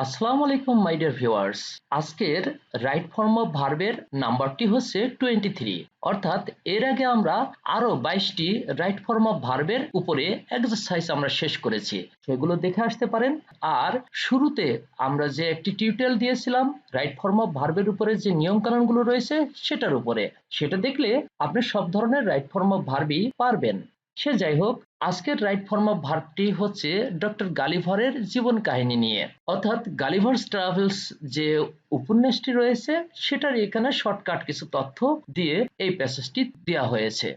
আসসালামু আলাইকুম my dear viewers. আজকের রাইট ফর্ম অফ ভার্বের নাম্বারটি হচ্ছে 23। অর্থাৎ এর আগে আমরা আরো 22টি রাইট ফর্ম অফ ভার্বের উপরে এক্সারসাইজ আমরা শেষ করেছি, সেগুলো দেখে আসতে পারেন। আর শুরুতে আমরা যে একটি টিউটোরিয়াল দিয়েছিলাম রাইট ফর্ম অফ ভার্বের উপরে যে নিয়ম কানুনগুলো রয়েছে সেটার উপরে, সেটা দেখলে আপনি সব ধরনের রাইট ফর্ম অফ ভার্বই পারবেন। সে যাই হোক, আজকের রাইট ফর্ম অফ ভার্বটি হচ্ছে ডক্টর গালিভারের জীবন কাহিনী নিয়ে, অর্থাৎ গালিভার্স ট্রাভেলস যে উপন্যাসটি রয়েছে সেটার এখানে শর্টকাট কিছু তথ্য দিয়ে এই প্যাসেজটি দেওয়া হয়েছে।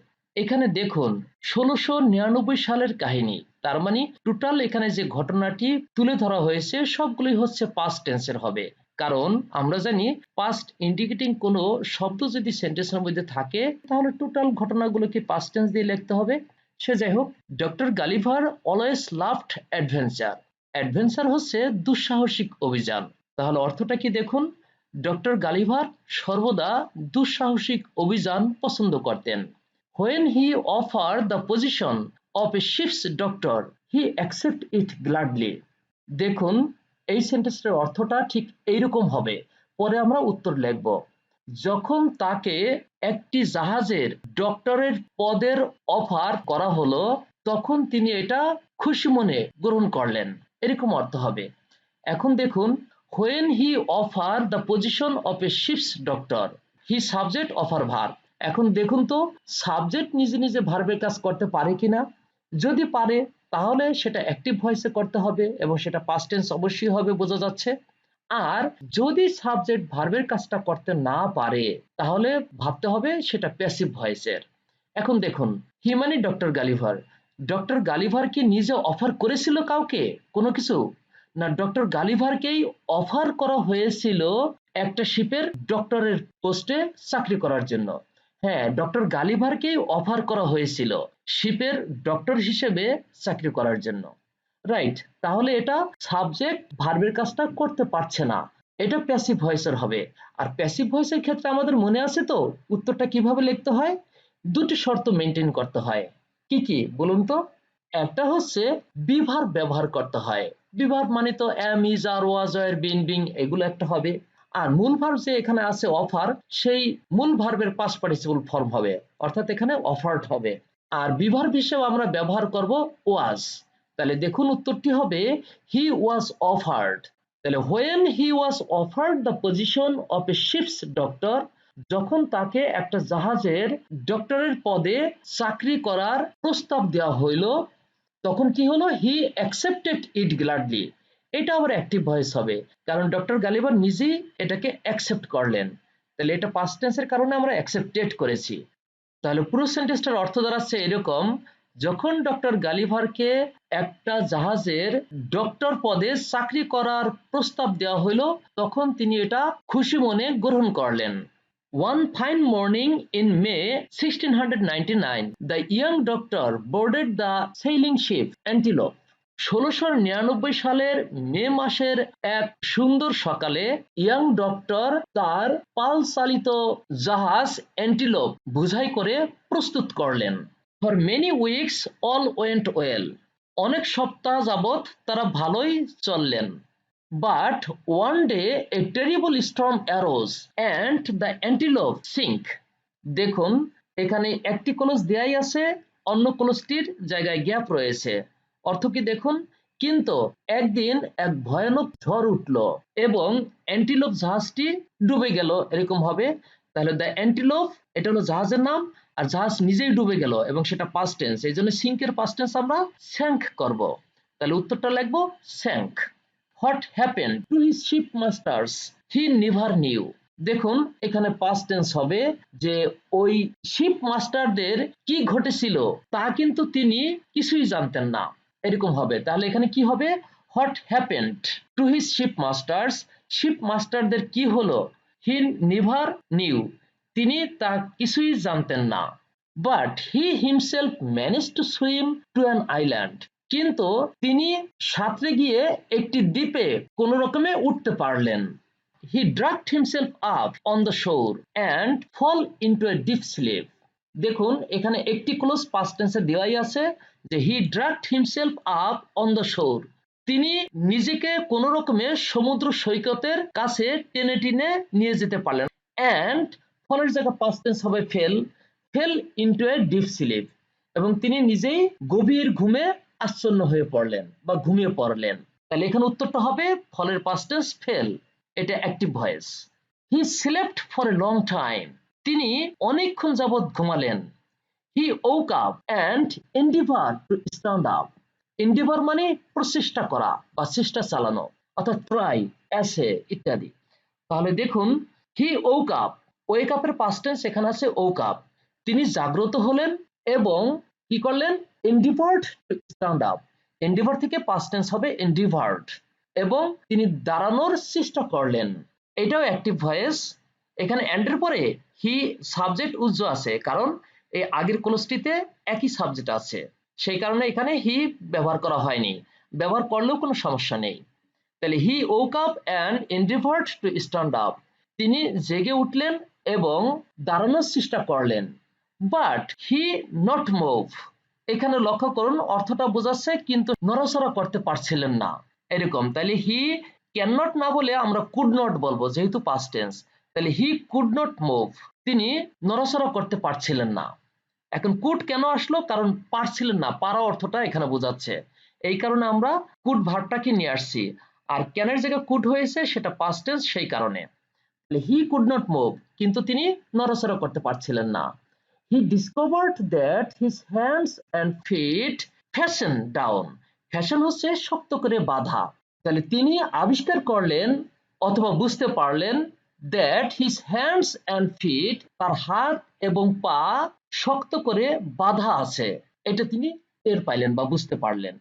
এখানে দেখুন 1699 সালের কাহিনী, তার মানে টোটাল এখানে যে ঘটনাটি তুলে ধরা হয়েছে সবগুলোই হচ্ছে পাস্ট টেন্সের হবে, কারণ আমরা জানি পাস্ট ইন্ডিকেটিং কোনো শব্দ যদি সেন্টেন্সের মধ্যে থাকে তাহলে টোটাল ঘটনাগুলোকে পাস্ট টেন্স দিয়ে লিখতে হবে। সে যাই হোক, doctor Gulliver always loved adventure. Adventure হচ্ছে দুঃসাহসিক অভিযান। তাহলে অর্থটা কি দেখুন, ডক্টর গালিভার সর্বদা দুঃসাহসিক অভিযান পছন্দ করতেন। When he offered the position of a ship's doctor, he accepted it gladly. দেখুন, এই সেন্টেন্সের অর্থটা ঠিক এইরকম হবে, পরে আমরা উত্তর লিখব। যখন তাকে একটি জাহাজের ডক্টরের পদের অফার করা হলো তখন তিনি এটা খুশি মনে গ্রহণ করলেন, এরকম অর্থ হবে। এখন দেখুন, when he offered the position of a ship's doctor, he subject offer verb। এখন দেখুন তো সাবজেক্ট নিজে নিজে ভার্বের কাজ করতে পারে কিনা। যদি পারে তাহলে সেটা অ্যাক্টিভ ভয়েসে করতে হবে এবং সেটা পাস্ট টেন্স অবশ্যই হবে, বোঝা যাচ্ছে। আর যদি সাবজেক্ট ভার্বের কাজটা করতে না পারে তাহলে ভাবতে হবে সেটা প্যাসিভ ভয়েসের। এখন দেখুন, হি মানে ডক্টর গালিভার। ডক্টর গালিভার কি নিজে অফার করেছিল কাউকে কোনো কিছু? না, ডক্টর গালিভারকেই অফার করা হয়েছিল একটা শিপের ডক্টরের পোস্টে চাকরি করার জন্য। হ্যাঁ, ডক্টর গালিভারকেই অফার করা হয়েছিল শিপের ডক্টর হিসেবে চাকরি করার জন্য। রাইট, তাহলে এটা সাবজেক্ট ভার্বের কাজটা করতে পারছে না, এটা প্যাসিভ ভয়েসের হবে। আর প্যাসিভ ভয়েসের ক্ষেত্রে আমাদের মনে আছে তো উত্তরটা কিভাবে লিখতে হয়? দুটি শর্ত মেনটেন করতে হয়। কি কি বলুন তো? একটা হচ্ছে বি ভার্ব ব্যবহার করতে হয়। বি ভার্ব মানে তো am, is, are, was, were, been, being এগুলো একটা হবে। আর মূল ভার্ব যে এখানে আছে অফার, সেই মূল ভার্বের পাস্ট পার্টিসিপল ফর্ম হবে, অর্থাৎ এখানে অফার্ড হবে। আর বি ভার্ব হিসেবে আমরা ব্যবহার করব ওয়াজ। তাহলে দেখুন উত্তরটি হবে হি ওয়াজ অফার্ড। তাহলে when he was offered the position of a ship's doctor, যখন তাকে একটা জাহাজের ডক্টরের পদে চাকরি করার প্রস্তাব দেওয়া হইল তখন কি হলো? হি অ্যাকসেপ্টেড ইট গ্ল্যাডলি। এটা আবার অ্যাক্টিভ ভয়েস হবে, কারণ ডক্টর গালিভার নিজেই এটাকে অ্যাকসেপ্ট করলেন। তাহলে এটা পাস্ট টেন্সের কারণে আমরা অ্যাকসেপ্টেড করেছি। তাহলে পুরো সেন্টেন্সটার অর্থ দাঁড়াচ্ছে এরকম: যখন ডক্টর গালিভারকে একটা জাহাজের ডক্টর পদে চাকরি করার প্রস্তাব দেওয়া হলো তখন তিনি এটা খুশি মনে গ্রহণ করলেন। One fine morning in May 1699, the young doctor boarded the sailing ship Antelope. 1699 সালের মে মাসের এক সুন্দর সকালে ইয়াং ডক্টর তার পাল চালিত জাহাজ অ্যান্টিলোপ বোঝাই করে প্রস্তুত করলেন। For many weeks all went well. অনেক সপ্তাহ যাবৎ তারা ভালোই চললেন। But one day a terrible storm arose and the antelope sank. দেখুন, এখানে একটি ক্লজ দেয়াই আছে, অন্য ক্লজটির জায়গায় গ্যাপ রয়েছে। অর্থ কি দেখুন, কিন্তু একদিন এক ভয়ানক ঝড় উঠল এবং অ্যান্টিলোপ জাহাজটি ডুবে গেল, এরকম হবে। তাহলে দ্য অ্যান্টিলোপ এটা হলো জাহাজের নাম, আর জাহাজ নিজেই ডুবে গেল এবং সেটা পাস্ট টেন্স, এই জন্য সিঙ্কের পাস্ট টেন্স আমরা স্যাঙ্ক করব। তাহলে উত্তরটা লিখবো sank. What happened to his shipmasters he never knew. দেখুন, এখানে পাস্ট টেন্স হবে যে ওই শিপ মাস্টারদের কি ঘটেছিল তা কিন্তু তিনি কিছুই জানতেন না, এরকম হবে। তাহলে এখানে কি হবে? What happened to his shipmasters, ship মাস্টারদের কি হলো? He never knew, তিনি তা কিছুই জানতেন না। But he himself managed to swim to an island. কিন্তু তিনি সাঁতরে গিয়ে একটি দ্বীপে কোনো রকমে উঠতে পারলেন। He dragged himself up on the shore and fall into a deep sleep. দেখুন, এখানে একটি ক্লোজ পাস্ট টেন্সে দেওয়াই আছে যে he dragged himself up on the shore, তিনি নিজেকে কোনো রকমে সমুদ্র সৈকতের কাছে টেনে টেনে নিয়ে যেতে পারলেন। অ্যান্ড ফলের জায়গায় পাস্ট টেন্স হবে fail into a deep sleep, এবং তিনি নিজেই গভীর ঘুমে আচ্ছন্ন হয়ে পড়লেন বা ঘুমিয়ে পড়লেন। তাহলে এখানে উত্তরটা হবে ফলের পাস্ট টেন্স ফেল, এটা active voice. He slept for a long time, তিনি অনেকক্ষণ যাবৎ ঘুমালেন। হি woke up and endeavored to stand up. endeavor মানে প্রচেষ্টা করা বা চেষ্টা চালানো, অর্থাৎ ট্রাই, অ্যাসে ইত্যাদি। তাহলে দেখুন, হি woke up, wake up এর past tense এখানে আছে woke up, তিনি জাগ্রত হলেন এবং কি করলেন, endeavored to stand up, endeavor থেকে past tense হবে endeavored, এবং তিনি দাঁড়ানোর চেষ্টা করলেন, এটাও অ্যাক্টিভ ভয়েস। এখানে and এর পরে হি সাবজেক্ট উজ্জ আছে, কারণ এই আগের ক্লোজটিতে একই সাবজেক্ট আছে, সেই কারণে এখানে হি ব্যবহার করা হয়নি, ব্যবহার করলেও কোনো সমস্যা নেই। তাহলে হি woke up and endeavored to stand up, তিনি জেগে উঠলেন এবং দাঁড়ানোর চেষ্টা করলেন। বাট হি নট মুভ, এখানে লক্ষ্য করুন অর্থটা বোঝাচ্ছে কিন্তু নড়াচড়া করতে পারছিলেন না, এরকম। তাহলে হি ক্যান নট না বলে আমরা কুড নট বলবো, যেহেতু পাস্ট টেন্স। তাহলে হি কুড নট মুভ, তিনি নড়াচড়া করতে পারছিলেন না। এখন কুড কেন আসলো, কারণ পারছিলেন না, পারা অর্থটা এখানে বোঝাচ্ছে, এই কারণে আমরা কুড ভার্বটাকে নিয়ে আসছি, আর ক্যানের জায়গায় কুড হয়েছে, সেটা পাস্ট টেন্স, সেই কারণে। হি কুড নট মুভ, কিন্তু তিনি নড়াচড়া করতে পারছিলেন না। He discovered that his hands and feet fastened down, fastened হচ্ছে শক্ত করে বাঁধা। তাহলে তিনি আবিষ্কার করলেন অথবা বুঝতে পারলেন that his hands and feet, তার হাত এবং পা শক্ত করে বাঁধা আছে, এটা তিনি টের পাইলেন বা বুঝতে পারলেন।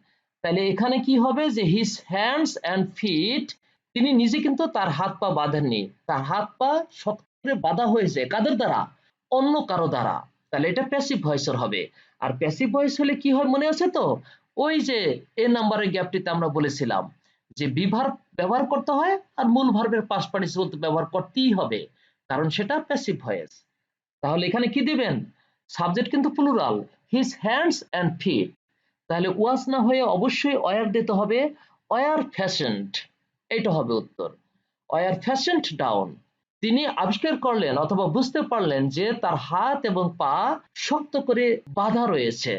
তাহলে এখানে কি হবে, যে হিজ হ্যান্ডস অ্যান্ড ফিট, তিনি নিজে কিন্তু তার হাত পা বাঁধেননি, তার হাত পা শক্ত করে বাঁধা হয়েছে, কাদের দ্বারা, অন্য কারো দ্বারা। তাহলে এটা প্যাসিভ ভয়েসের হবে। আর প্যাসিভ ভয়েস হলে কি হয় মনে আছে তো, ওই যে এ নাম্বারের গ্যাপটিতে আমরা বলেছিলাম যে বিভার্ব ব্যবহার করতে হয় আর মূল ভার্বের পাস্ট পার্টিসিপল ব্যবহার করতেই হবে, কারণ সেটা প্যাসিভ ভয়েস। তাহলে এখানে কি দিবেন, সাবজেক্ট কিন্তু plural, his hands and feet, তাহলে ওয়াজ না হয়ে অবশ্যই ওয়্যার দিতে হবে, ওয়্যার ফ্যাশনড, এটা হবে উত্তর। ওয়্যার ফ্যাশনড ডাউন, তিনি আবিষ্কার করলেন অথবা বুঝতে পারলেন যে তার হাত এবং পা শক্ত করে বাঁধা রয়েছে।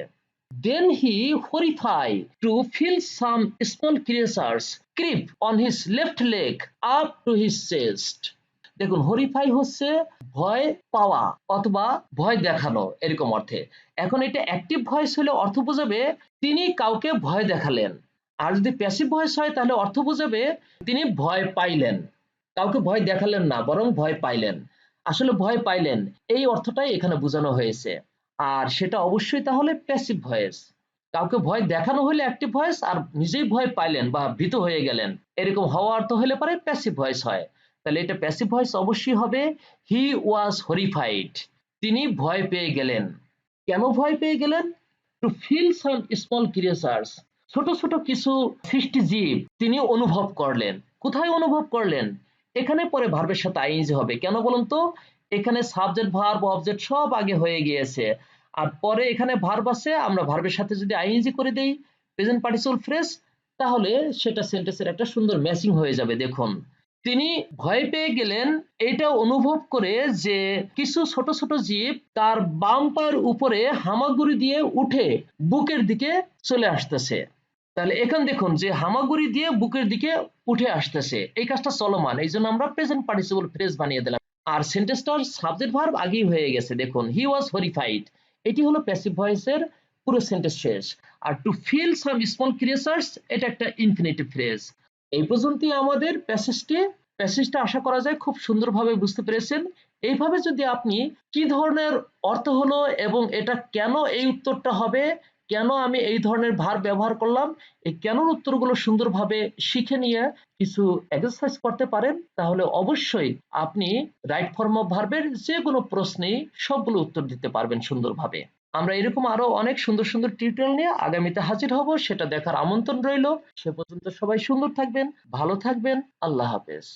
Then he horrified to feel some small creatures creep on his left leg up to his chest. দেখুন, হরিফাই হচ্ছে ভয় পাওয়া অথবা ভয় দেখানো, এরকম অর্থে। এখন এটা অ্যাক্টিভ ভয়েস হলে অর্থ বোঝাবে তিনি কাউকে ভয় দেখালেন, আর যদি প্যাসিভ ভয়েস হয় তাহলে অর্থ বোঝাবে তিনি ভয় পাইলেন, কাউকে ভয় দেখালেন না, বরং ভয় পাইলেন, আসলে ভয় পাইলেন, এই অর্থটাই এখানে বোঝানো হয়েছে। আর সেটা অবশ্যই তাহলে প্যাসিভ ভয়েস। কাউকে ভয় দেখানো হলে অ্যাক্টিভ ভয়েস, আর নিজেই ভয় পাইলেন বা ভীত হয়ে গেলেন, এরকম হওয়া অর্থ হলে পরে প্যাসিভ ভয়েস হয়। তাহলে এটা প্যাসিভ ভয়েস অবশ্যই হবে হি ওয়াজ হরিফাইড, তিনি ভয় পেয়ে গেলেন। কেন ভয় পেয়ে গেলেন, টু ফিল সাম স্মল ক্রিয়েচার্স, ছোট ছোট কিছু সৃষ্টি জীব তিনি অনুভব করলেন। কোথায় অনুভব করলেন, এখানে পরে ভার্বের সাথে আইএনজি হবে, কেন বলুন তো, এখানে সাবজেক্ট ভার্ব অবজেক্ট সব আগে হয়ে গিয়েছে, আর পরে এখানে ভার্ব আছে, আমরা ভার্বের সাথে যদি আইএনজি করে দেই প্রেজেন্ট পার্টিসিপল ফ্রেজ, তাহলে সেটা সেন্টেন্সের একটা সুন্দর ম্যাচিং হয়ে যাবে। দেখুন, তিনি ভয় পেয়ে গেলেন এটা অনুভব করে যে কিছু ছোট ছোট জীব তার বাম পায়ের উপরে হামাগুড়ি দিয়ে উঠে বুকের দিকে চলে আসতেছে। তাহলে এখন দেখুন যে হামাগুড়ি দিয়ে বুকের দিকে উঠে আসতেছে, এই কাজটা চলমান, এই জন্য আমরা প্রেজেন্ট পার্টিসিপল ফ্রেজ বানিয়ে দিলাম, আর সেন্টেন্সটার সাবজেক্ট ভার্ব আগেই হয়ে গেছে। দেখুন, হি ওয়াজ হরিফাইড, এটি হলো প্যাসিভ ভয়েসের পুরো সেন্টেন্স শেষ। আর টু ফিল সাম স্মল ক্রিয়েচার্স, এটা একটা ইনফিনিটিভ ফ্রেজ। এই পর্যন্তই আমাদের প্যাসেজটা আশা করা যায় খুব সুন্দরভাবে বুঝতে পেরেছেন। এইভাবে যদি আপনি কি ধরনের অর্থ হলো এবং এটা কেন এই উত্তরটা হবে, কেন আমি এই ধরনের ভার্ব ব্যবহার করলাম, এই কেনর উত্তরগুলো সুন্দরভাবে শিখে নিয়ে কিছু এক্সারসাইজ করতে পারেন, তাহলে অবশ্যই আপনি রাইট ফর্ম অফ ভার্বের যে কোনো প্রশ্নেই সবগুলো উত্তর দিতে পারবেন সুন্দরভাবে। আমরা এরকম আরো অনেক সুন্দর সুন্দর টিউটোরিয়াল নিয়ে আগামীতে হাজির হব, সেটা দেখার আমন্ত্রণ রইল। সে পর্যন্ত সবাই সুন্দর থাকবেন, ভালো থাকবেন, আল্লাহ হাফেজ।